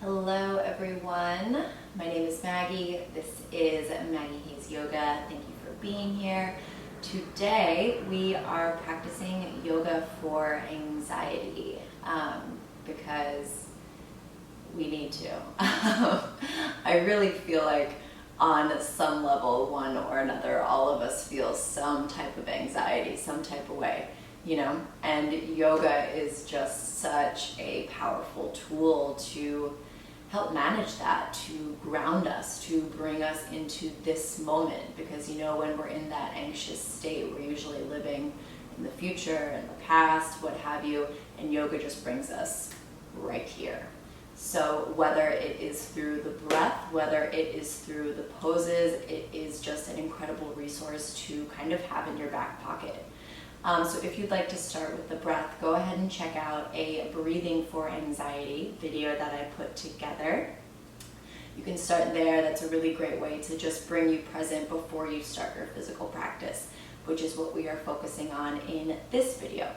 Hello everyone, my name is Maggie. This is Maggie Hayes Yoga. Thank you for being here. Today we are practicing yoga for anxiety because we need to. I really feel like on some level, one or another, all of us feel some type of anxiety, some type of way, you know, and yoga is just such a powerful tool to help manage that, to ground us, to bring us into this moment, because you know, when we're in that anxious state, we're usually living in the future and the past, what have you, and yoga just brings us right here. So whether it is through the breath, whether it is through the poses, it is just an incredible resource to kind of have in your back pocket. So if you'd like to start with the breath, go ahead and check out a breathing for anxiety video that I put together. You can start there. That's a really great way to just bring you present before you start your physical practice, which is what we are focusing on in this video.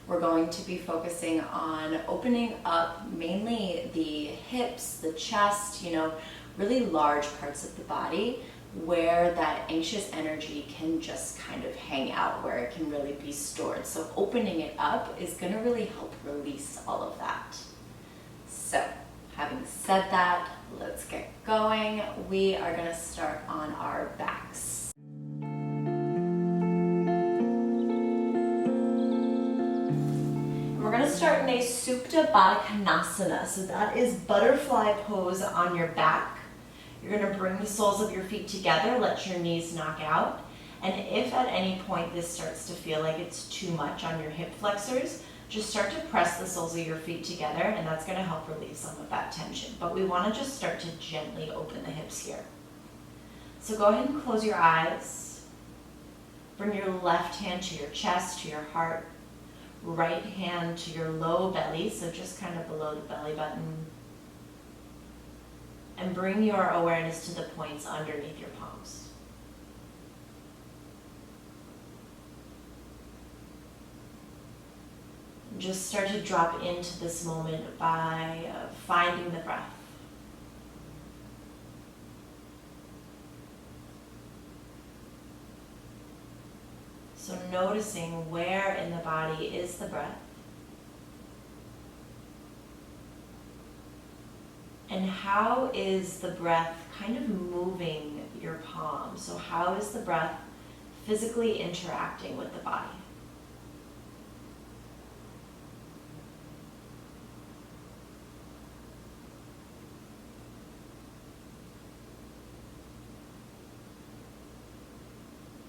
We're going to be focusing on opening up mainly the hips, the chest, you know, really large parts of the body where that anxious energy can just kind of hang out, where it can really be stored. So opening it up is going to really help release all of that. So having said that, let's get going. We are going to start on our backs. We're going to start in a Supta Baddha Konasana. So that is butterfly pose on your back. You're going to bring the soles of your feet together, let your knees knock out. And if at any point this starts to feel like it's too much on your hip flexors, just start to press the soles of your feet together, and that's going to help relieve some of that tension. But we want to just start to gently open the hips here. So go ahead and close your eyes. Bring your left hand to your chest, to your heart. Right hand to your low belly, so just kind of below the belly button. And bring your awareness to the points underneath your palms. Just start to drop into this moment by finding the breath. So noticing where in the body is the breath. And how is the breath kind of moving your palm? So how is the breath physically interacting with the body?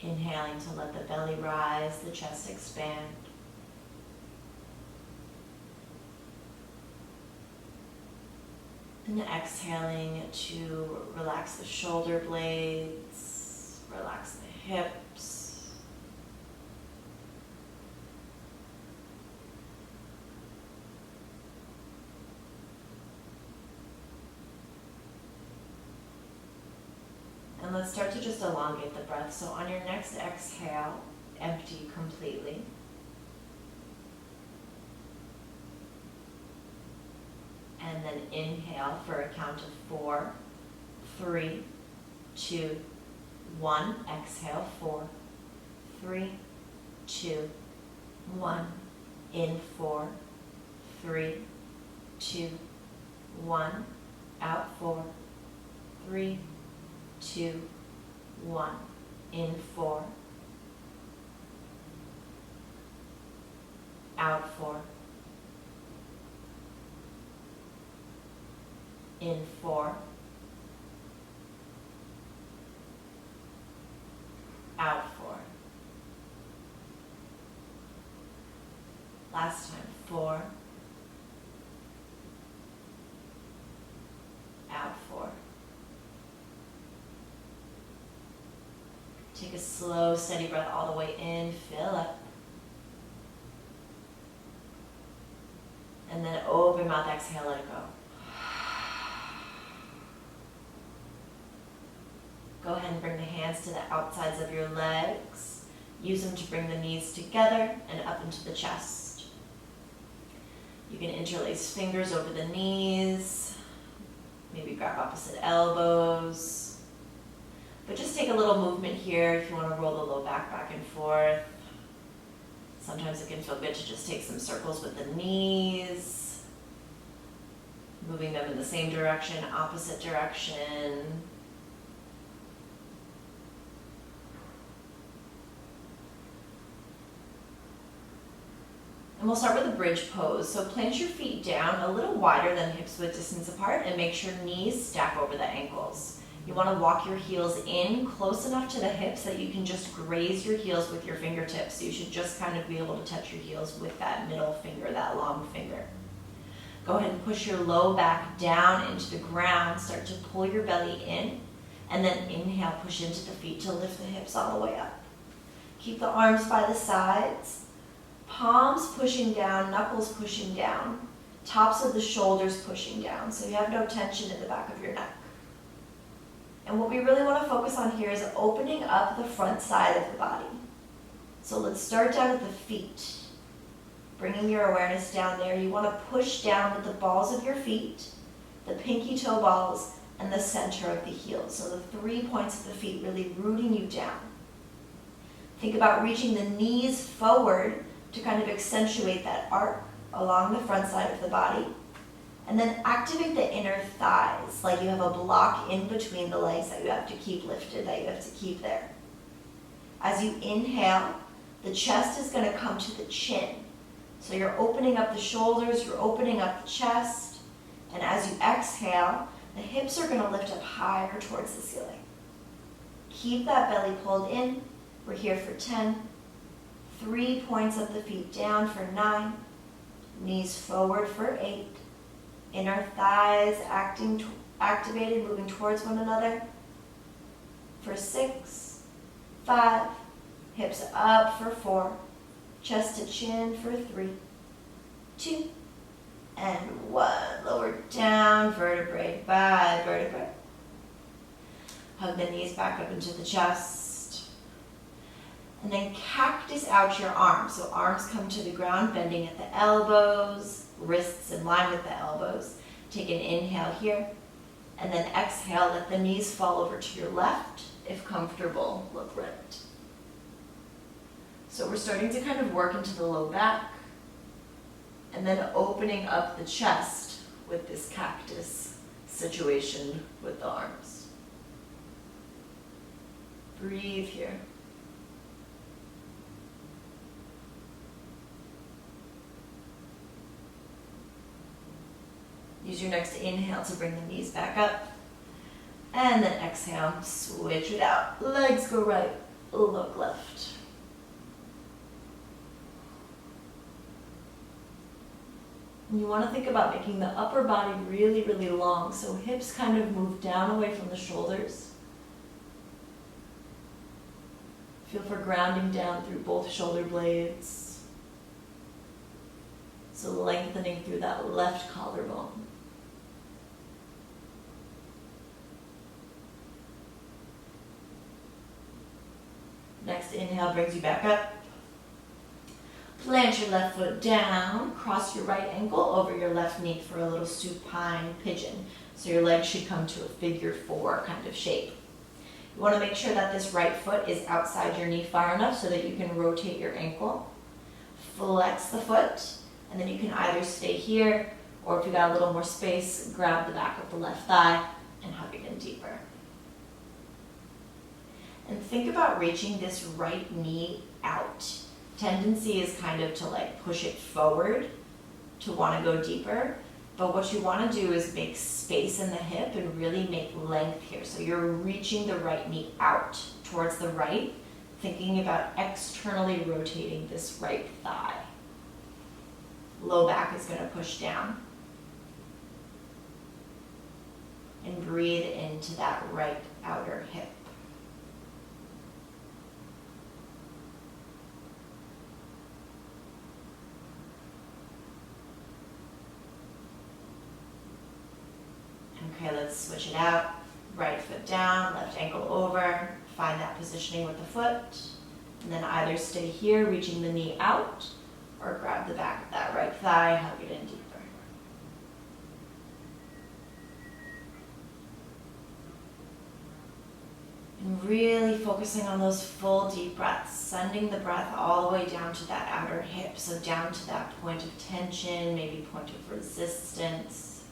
Inhaling to let the belly rise, the chest expand. And exhaling to relax the shoulder blades, relax the hips. And let's start to just elongate the breath. So on your next exhale, empty completely. And then inhale for a count of 4, 3, 2, 1. Exhale, 4, 3, 2, 1. In 4, 3, 2, 1. Out 4, 3, 2, 1. In 4. Out 4. In 4, out 4. Last time, 4, out 4. Take a slow, steady breath all the way in, fill up. And then open mouth, exhale, let it go. Go ahead and bring the hands to the outsides of your legs. Use them to bring the knees together and up into the chest. You can interlace fingers over the knees, opposite elbows. But just take a little movement here if you want to roll the low back and forth. Sometimes it can feel good to just take some circles with the knees, moving them in the same direction, opposite direction. And we'll start with a bridge pose. So plant your feet down a little wider than hips width distance apart and make sure knees stack over the ankles. You want to walk your heels in close enough to the hips that you can just graze your heels with your fingertips. You should just kind of be able to touch your heels with that middle finger, that long finger. Go ahead and push your low back down into the ground. Start to pull your belly in, and then inhale, push into the feet to lift the hips all the way up. Keep the arms by the sides. Palms pushing down, knuckles pushing down, tops of the shoulders pushing down, so you have no tension in the back of your neck. And what we really want to focus on here is opening up the front side of the body. So let's start down at the feet, bringing your awareness down there. You want to push down with the balls of your feet, the pinky toe balls, and the center of the heels. So the 3 points of the feet really rooting you down. Think about reaching the knees forward to kind of accentuate that arc along the front side of the body. And then activate the inner thighs, like you have a block in between the legs that you have to keep lifted, that you have to keep there. As you inhale, the chest is going to come to the chin. So you're opening up the shoulders, you're opening up the chest. And as you exhale, the hips are going to lift up higher towards the ceiling. Keep that belly pulled in. We're here for 10. 3 points of the feet down for 9. Knees forward for 8. Inner thighs activated, moving towards one another for 6. 5. Hips up for 4. Chest to chin for 3. 2. And 1. Lower down, vertebrae by vertebrae. Hug the knees back up into the chest. And then cactus out your arms. So arms come to the ground, bending at the elbows, wrists in line with the elbows. Take an inhale here. And then exhale, let the knees fall over to your left. If comfortable, look right. So we're starting to kind of work into the low back. And then opening up the chest with this cactus situation with the arms. Breathe here. Use your next inhale to bring the knees back up. And then exhale, switch it out. Legs go right, look left. And you want to think about making the upper body really, really long. So hips kind of move down away from the shoulders. Feel for grounding down through both shoulder blades. So lengthening through that left collarbone. Next inhale brings you back up. Plant your left foot down, cross your right ankle over your left knee for a little supine pigeon. So your legs should come to a figure 4 kind of shape. You want to make sure that this right foot is outside your knee far enough so that you can rotate your ankle. Flex the foot, and then you can either stay here, or if you got a little more space, grab the back of the left thigh and hug it in deeper. And think about reaching this right knee out. Tendency is kind of to like push it forward to want to go deeper. But what you want to do is make space in the hip and really make length here. So you're reaching the right knee out towards the right, thinking about externally rotating this right thigh. Low back is going to push down. And breathe into that right outer hip. Okay, let's switch it out. Right foot down, left ankle over. Find that positioning with the foot. And then either stay here, reaching the knee out, or grab the back of that right thigh, hug it in deeper. really focusing on those full deep breaths, sending the breath all the way down to that outer hip, so down to that point of tension, maybe point of resistance,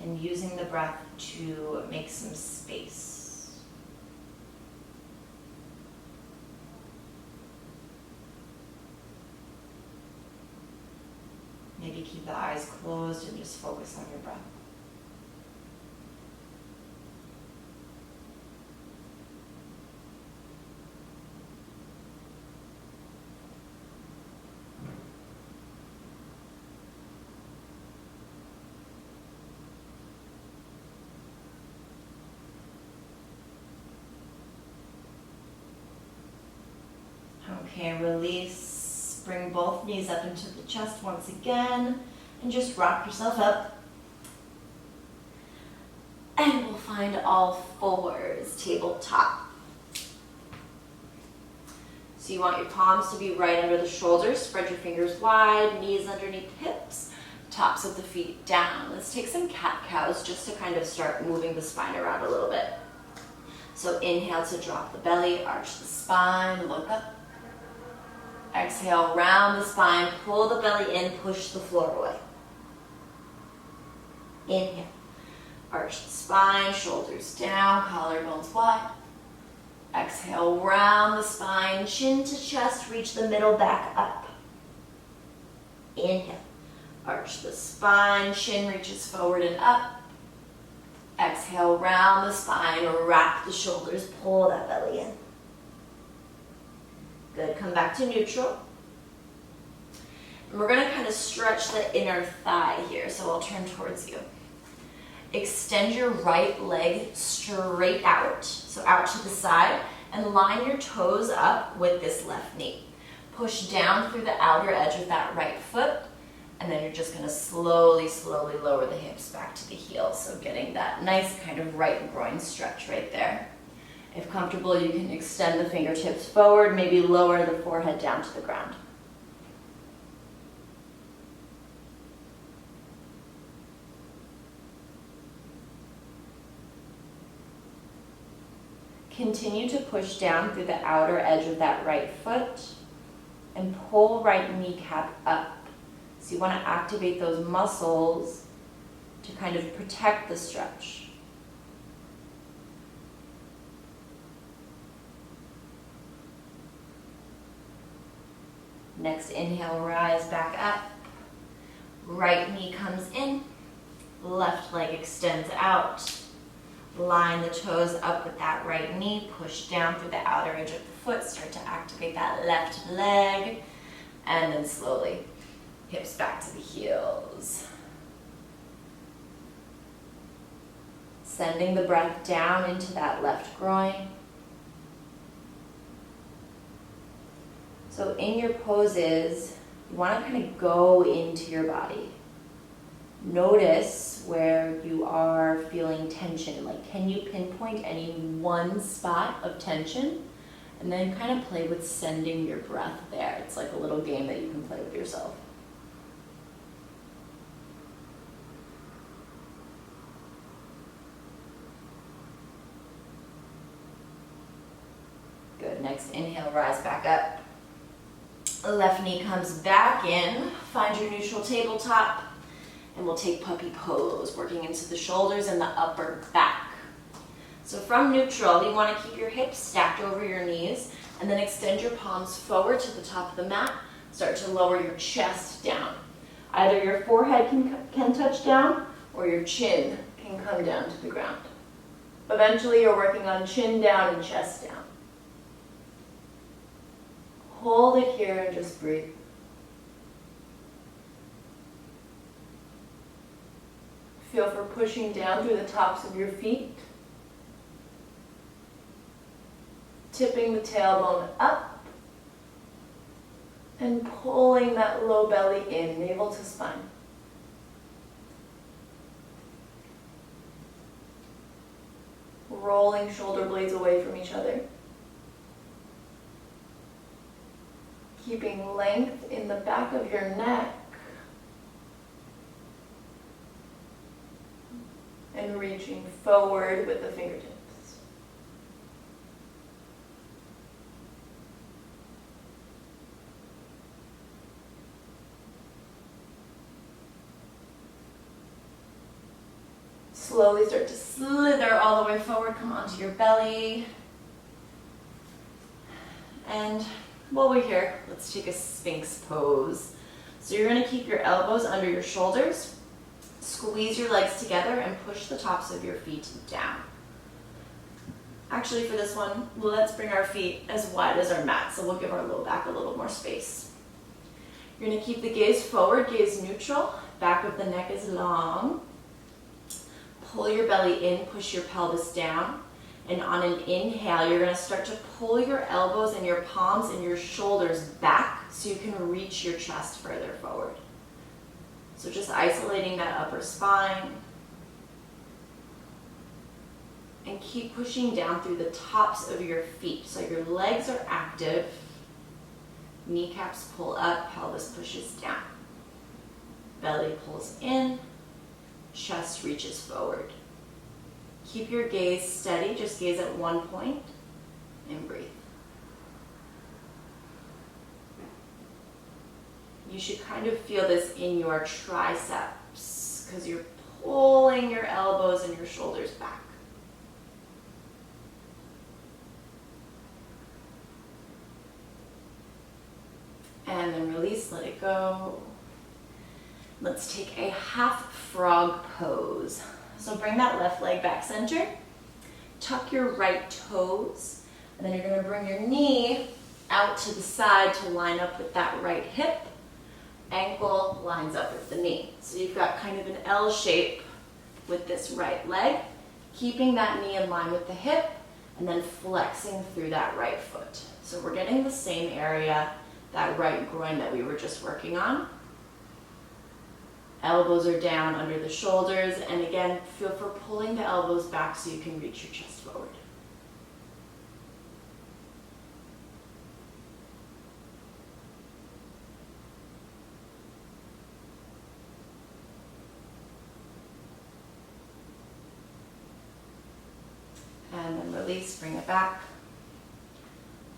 and using the breath to make some space. Maybe keep the eyes closed and just focus on your breath. Okay, release. Bring both knees up into the chest once again, and just rock yourself up. And we'll find all fours, tabletop. So you want your palms to be right under the shoulders. Spread your fingers wide, knees underneath the hips, tops of the feet down. Let's take some cat-cows just to kind of start moving the spine around a little bit. So inhale to drop the belly, arch the spine, look up. Exhale, round the spine, pull the belly in, push the floor away. Inhale, arch the spine, shoulders down, collarbones wide. Exhale, round the spine, chin to chest, reach the middle back up. Inhale, arch the spine, chin reaches forward and up. Exhale, round the spine, wrap the shoulders, pull that belly in. Good, come back to neutral. And we're gonna kind of stretch the inner thigh here, so I'll turn towards you. Extend your right leg straight out, so out to the side, and line your toes up with this left knee. Push down through the outer edge with that right foot, and then you're just gonna slowly, slowly lower the hips back to the heels, so getting that nice kind of right groin stretch right there. If comfortable, you can extend the fingertips forward, maybe lower the forehead down to the ground. Continue to push down through the outer edge of that right foot and pull right kneecap up. So you want to activate those muscles to kind of protect the stretch. Next inhale, rise back up. Right knee comes in, left leg extends out. Line the toes up with that right knee, push down through the outer edge of the foot, start to activate that left leg, and then slowly hips back to the heels. Sending the breath down into that left groin. So in your poses, you want to kind of go into your body. Notice where you are feeling tension. Like, can you pinpoint any one spot of tension? And then kind of play with sending your breath there. It's like a little game that you can play with yourself. Good. Next inhale, rise back up. Left knee comes back in. Find your neutral tabletop. And we'll take puppy pose, working into the shoulders and the upper back. So from neutral, you want to keep your hips stacked over your knees, and then extend your palms forward to the top of the mat. Start to lower your chest down. Either your forehead can touch down, or your chin can come down to the ground. Eventually, you're working on chin down and chest down. Hold it here and just breathe. Feel for pushing down through the tops of your feet. Tipping the tailbone up. And pulling that low belly in, navel to spine. Rolling shoulder blades away from each other. Keeping length in the back of your neck. And reaching forward with the fingertips. slowly start to slither all the way forward, come onto your belly. And while we're here, let's take a Sphinx pose. So you're gonna keep your elbows under your shoulders, squeeze your legs together and push the tops of your feet down. Actually, for this one, let's bring our feet as wide as our mat, so we'll give our low back a little more space. You're gonna keep the gaze forward, gaze neutral, back of the neck is long. Pull your belly in, push your pelvis down, and on an inhale, you're gonna start to pull your elbows and your palms and your shoulders back so you can reach your chest further forward. So just isolating that upper spine. And keep pushing down through the tops of your feet. So your legs are active, kneecaps pull up, pelvis pushes down. Belly pulls in, chest reaches forward. Keep your gaze steady, just gaze at one point and breathe. You should kind of feel this in your triceps because you're pulling your elbows and your shoulders back. And then release, let it go. Let's take a half frog pose. So bring that left leg back center, tuck your right toes, and then you're gonna bring your knee out to the side to line up with that right hip. Ankle lines up with the knee. So you've got kind of an L shape with this right leg, keeping that knee in line with the hip, and then flexing through that right foot. So we're getting the same area, that right groin that we were just working on. Elbows are down under the shoulders, and again, feel for pulling the elbows back so you can reach your chest forward. And then release, bring it back.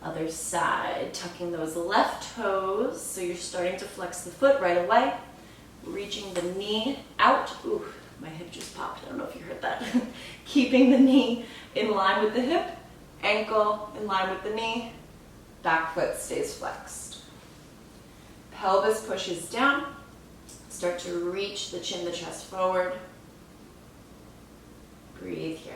Other side, tucking those left toes, so you're starting to flex the foot right away. Reaching the knee out. Ooh, my hip just popped. I don't know if you heard that. Keeping the knee in line with the hip, ankle in line with the knee, back foot stays flexed. Pelvis pushes down. Start to reach the chin, the chest forward. Breathe here.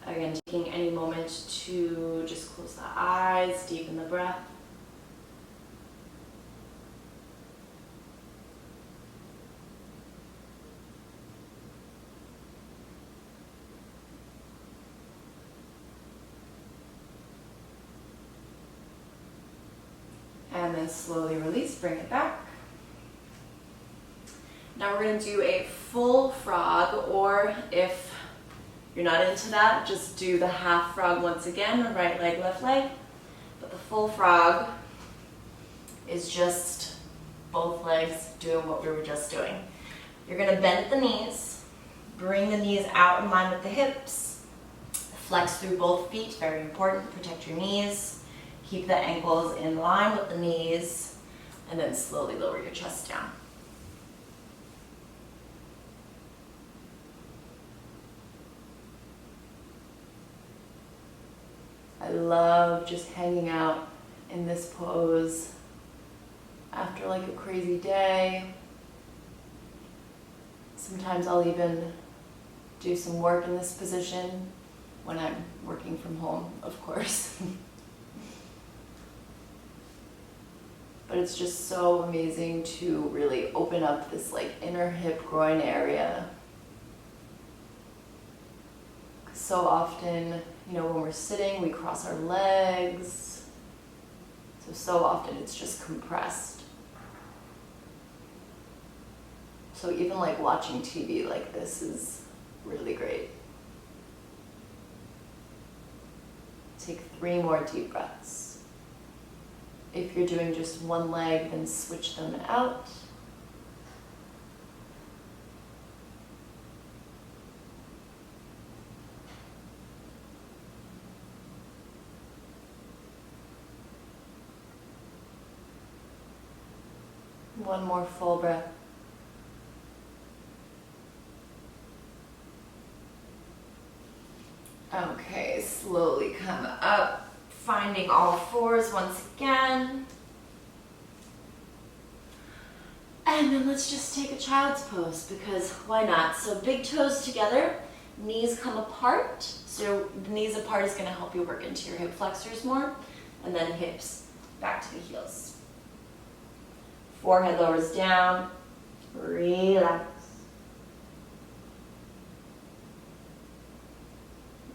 Again, taking any moment to just close the eyes, deepen the breath. And then slowly release, bring it back. Now we're going to do a full frog, or if you're not into that, just do the half frog once again, right leg, left leg. But the full frog is just both legs doing what we were just doing. You're gonna bend at the knees, bring the knees out in line with the hips, flex through both feet, very important, protect your knees, keep the ankles in line with the knees, and then slowly lower your chest down. I love just hanging out in this pose after like a crazy day. Sometimes I'll even do some work in this position when I'm working from home, of course. But it's just so amazing to really open up this like inner hip groin area. So often, you know, when we're sitting, we cross our legs. So often it's just compressed. So even like watching TV like this is really great. Take 3 more deep breaths. If you're doing just one leg, then switch them out. One more full breath. Okay, slowly come up, finding all fours once again. And then let's just take a child's pose, because why not? So big toes together, knees come apart. So the knees apart is going to help you work into your hip flexors more. And then hips back to the heels. Forehead lowers down, relax.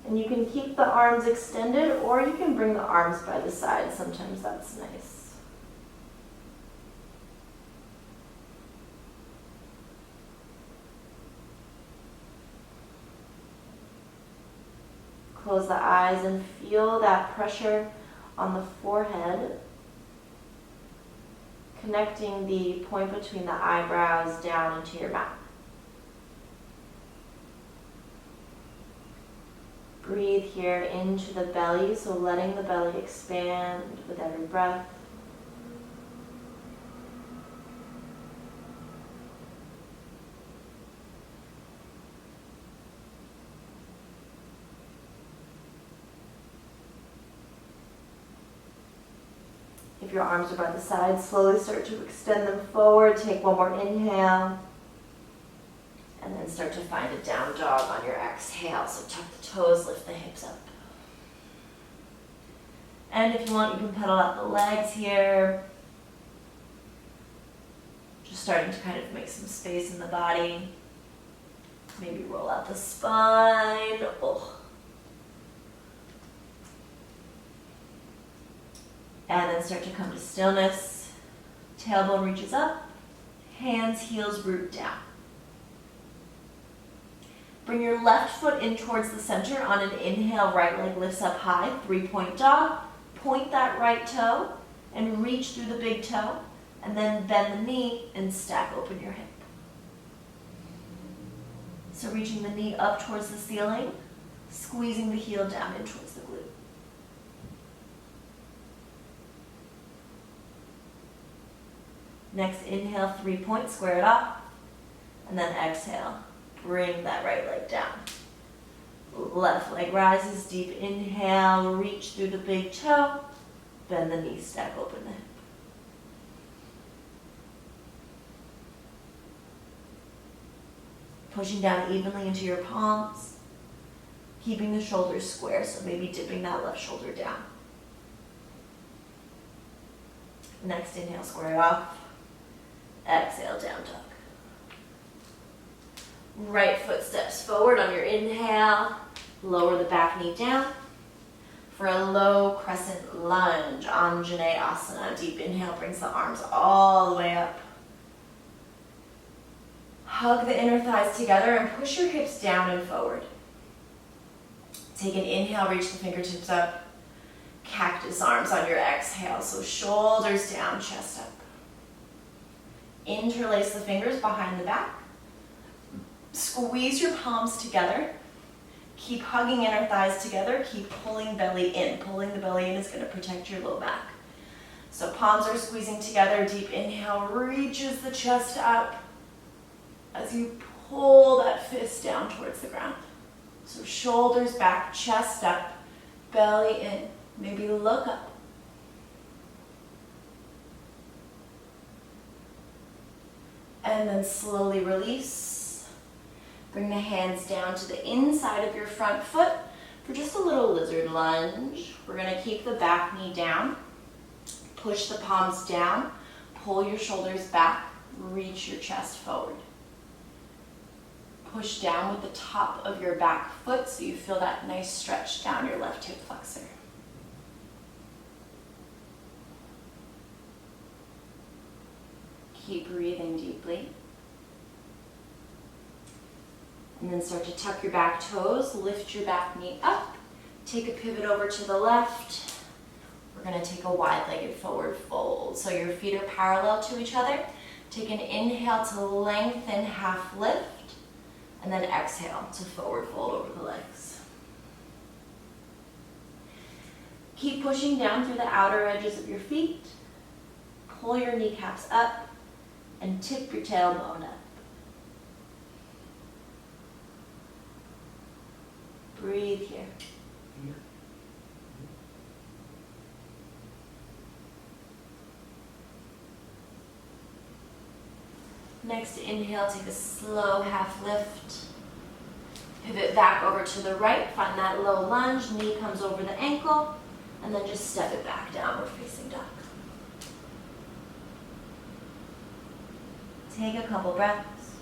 And you can keep the arms extended, or you can bring the arms by the side. Sometimes that's nice. Close the eyes and feel that pressure on the forehead, connecting the point between the eyebrows down into your mouth. Breathe here into the belly, so letting the belly expand with every breath. If your arms are by the side, slowly start to extend them forward. Take one more inhale. And then start to find a down dog on your exhale. So tuck the toes, lift the hips up. And if you want, you can pedal out the legs here. Just starting to kind of make some space in the body. Maybe roll out the spine. Oh. And then start to come to stillness. Tailbone reaches up. Hands, heels, root down. Bring your left foot in towards the center. On an inhale, right leg lifts up high. 3-point dog. Point that right toe and reach through the big toe. And then bend the knee and stack open your hip. So reaching the knee up towards the ceiling, squeezing the heel down in towards the glute. Next, inhale, 3-point, square it up. And then exhale. Bring that right leg down. Left leg rises, deep inhale, reach through the big toe, bend the knee, stack open the hip. Pushing down evenly into your palms, keeping the shoulders square, so maybe dipping that left shoulder down. Next, inhale, square it off. Exhale, down dog. Right foot steps forward on your inhale. Lower the back knee down for a low crescent lunge, Anjaneyasana. Deep inhale brings the arms all the way up. Hug the inner thighs together and push your hips down and forward. Take an inhale, reach the fingertips up. Cactus arms on your exhale, so shoulders down, chest up. Interlace the fingers behind the back. Squeeze your palms together. Keep hugging inner thighs together. Keep pulling belly in. Pulling the belly in is going to protect your low back. So palms are squeezing together. Deep inhale reaches the chest up as you pull that fist down towards the ground. So shoulders back, chest up, belly in. Maybe look up. And then slowly release. Bring the hands down to the inside of your front foot for just a little lizard lunge. We're going to keep the back knee down. Push the palms down. Pull your shoulders back. Reach your chest forward. Push down with the top of your back foot so you feel that nice stretch down your left hip flexor. Keep breathing deeply. And then start to tuck your back toes, lift your back knee up, take a pivot over to the left. We're going to take a wide-legged forward fold. So your feet are parallel to each other. Take an inhale to lengthen, half lift, and then exhale to forward fold over the legs. Keep pushing down through the outer edges of your feet. Pull your kneecaps up. and tip your tailbone up. Breathe here. Next inhale, take a slow half lift. Pivot back over to the right, find that low lunge, knee comes over the ankle, and then just step it back, downward facing dog. Take a couple breaths.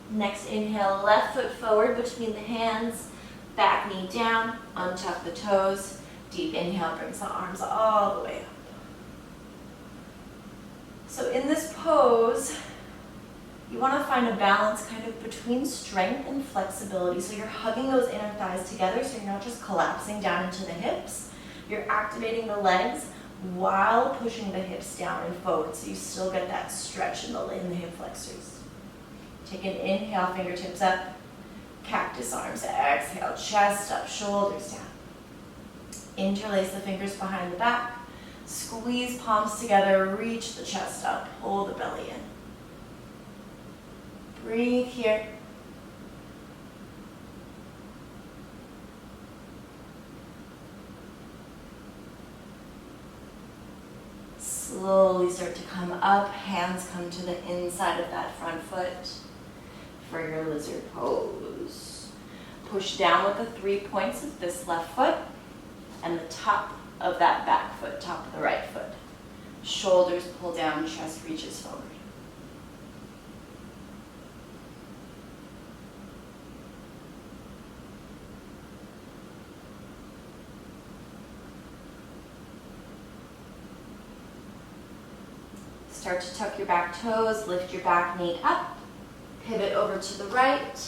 Next inhale, left foot forward between the hands, back knee down, untuck the toes. Deep inhale brings the arms all the way up. So in this pose, you want to find a balance kind of between strength and flexibility. So you're hugging those inner thighs together so you're not just collapsing down into the hips. You're activating the legs while pushing the hips down and forward so you still get that stretch in the hip flexors. Take an inhale, fingertips up, cactus arms, exhale, chest up, shoulders down. Interlace the fingers behind the back, squeeze palms together, reach the chest up, pull the belly in. Breathe here. Slowly start to come up, hands come to the inside of that front foot for your lizard pose. Push down with the 3 points of this left foot and the top of that back foot, top of the right foot. Shoulders pull down, chest reaches forward. Start to tuck your back toes, lift your back knee up, pivot over to the right.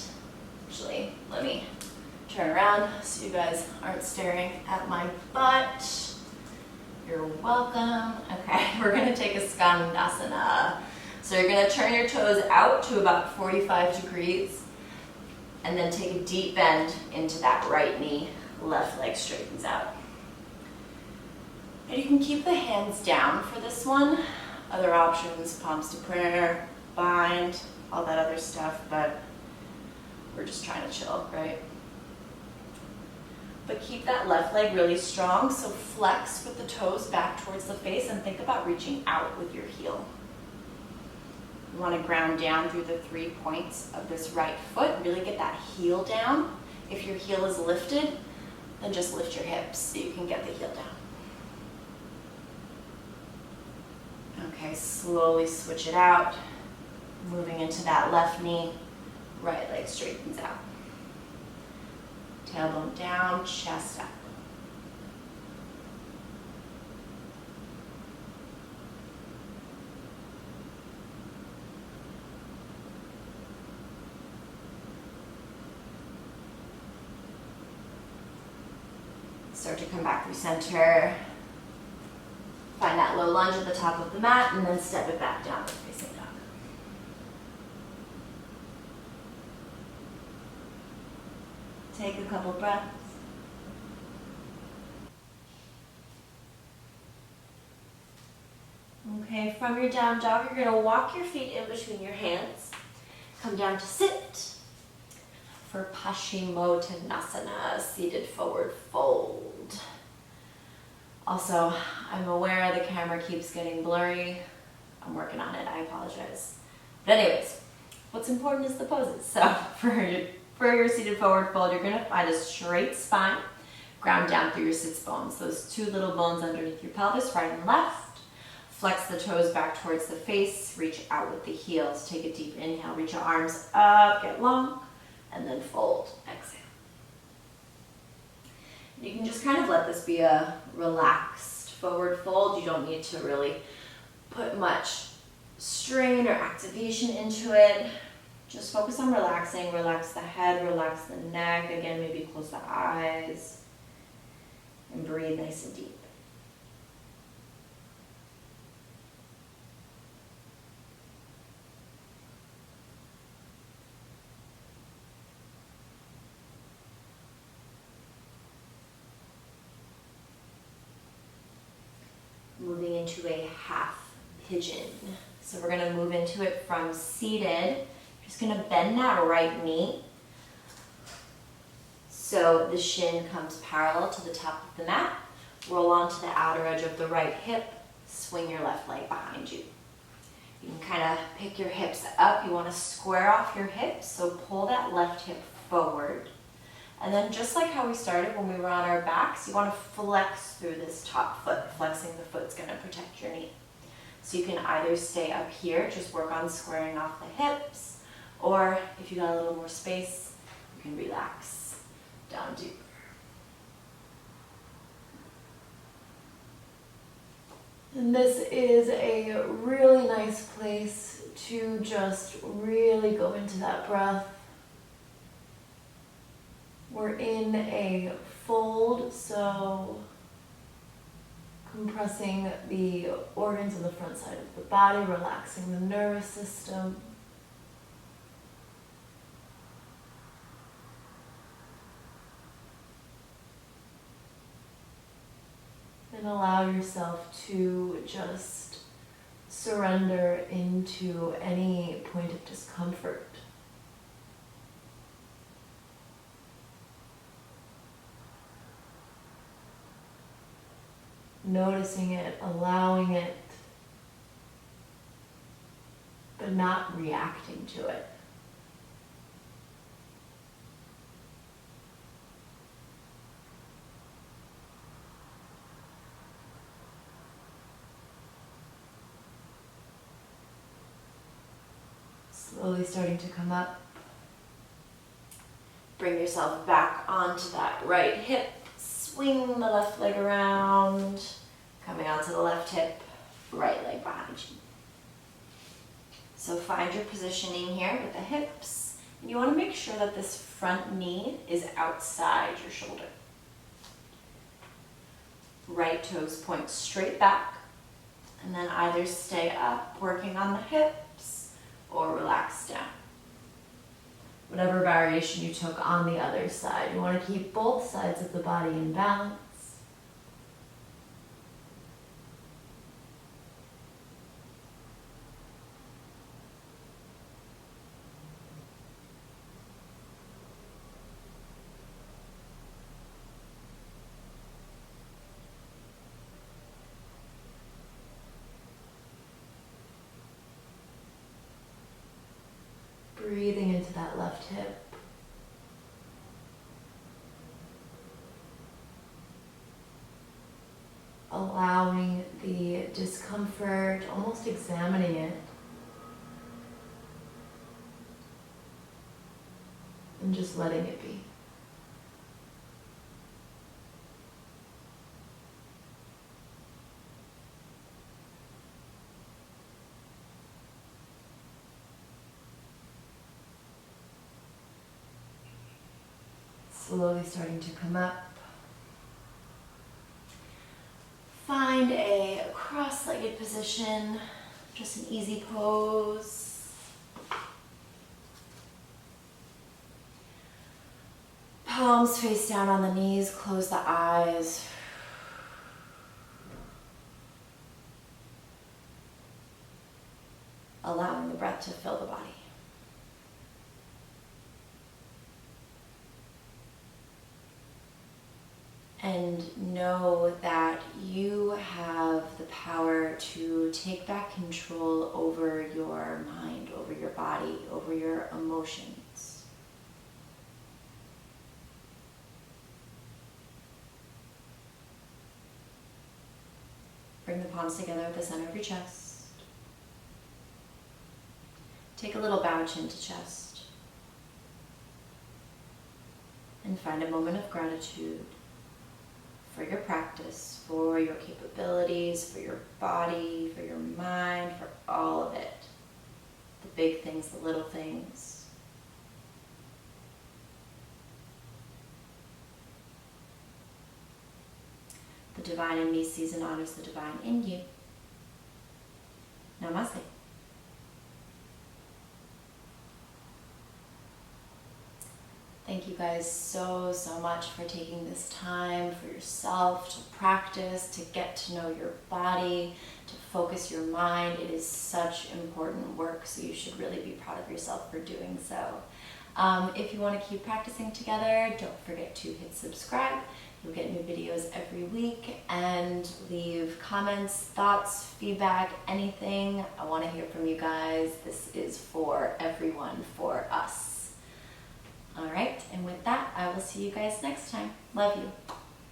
Actually, let me turn around so you guys aren't staring at my butt. You're welcome. Okay, we're gonna take a skandasana. So you're gonna turn your toes out to about 45 degrees and then take a deep bend into that right knee, left leg straightens out. And you can keep the hands down for this one. Other options, palms to prayer, bind, all that other stuff, but we're just trying to chill, right? But keep that left leg really strong, so flex with the toes back towards the face and think about reaching out with your heel. You want to ground down through the 3 points of this right foot, really get that heel down. If your heel is lifted, then just lift your hips so you can get the heel down. Okay, slowly switch it out, moving into that left knee, right leg straightens out. Tailbone down, chest up. Start to come back through center. Find that low lunge at the top of the mat and then step it back down facing dog. Take a couple breaths. Okay, from your down dog, you're going to walk your feet in between your hands. Come down to sit for Paschimottanasana, seated forward fold. Also, I'm aware the camera keeps getting blurry. I'm working on it, I apologize. But anyways, what's important is the poses. So for your seated forward fold, you're gonna find a straight spine, ground down through your sits bones, those 2 little bones underneath your pelvis, right and left. Flex the toes back towards the face, reach out with the heels. Take a deep inhale, reach your arms up, get long, and then fold, exhale. You can just kind of let this be a relaxed forward fold. You don't need to really put much strain or activation into it. Just focus on relaxing. Relax the head, relax the neck. Again, maybe close the eyes and breathe nice and deep. moving into a half pigeon. So we're gonna move into it from seated. Just gonna bend that right knee. So the shin comes parallel to the top of the mat. Roll onto the outer edge of the right hip. Swing your left leg behind you. You can kind of pick your hips up. You want to square off your hips, so pull that left hip forward. And then just like how we started when we were on our backs, you want to flex through this top foot. Flexing the foot's going to protect your knee. So you can either stay up here, just work on squaring off the hips, or if you got a little more space, you can relax down deeper. And this is a really nice place to just really go into that breath. We're in a fold, so compressing the organs of the front side of the body, relaxing the nervous system. And allow yourself to just surrender into any point of discomfort. Noticing it, allowing it, but not reacting to it. Slowly starting to come up. Bring yourself back onto that right hip. Swing the left leg around. Coming onto the left hip, right leg behind you. So find your positioning here with the hips. And you want to make sure that this front knee is outside your shoulder. Right toes point straight back. And then either stay up, working on the hips, or relax down. Whatever variation you took on the other side. You want to keep both sides of the body in balance. Breathing into that left hip. Allowing the discomfort, almost examining it. And just letting it be. Slowly starting to come up. Find a cross-legged position, just an easy pose. Palms face down on the knees, close the eyes. Allowing the breath to fill the body. And know that you have the power to take back control over your mind, over your body, over your emotions. Bring the palms together at the center of your chest. Take a little bow chin to chest. And find a moment of gratitude for your practice, for your capabilities, for your body, for your mind, for all of it. The big things, the little things. The divine in me sees and honors the divine in you. Namaste. Thank you guys so much for taking this time for yourself to practice, to get to know your body, to focus your mind. It is such important work, so you should really be proud of yourself for doing so. If you want to keep practicing together, don't forget to hit subscribe. You'll get new videos every week, and leave comments, thoughts, feedback, anything. I want to hear from you guys. This is for everyone, for us. All right, and with that, I will see you guys next time. Love you.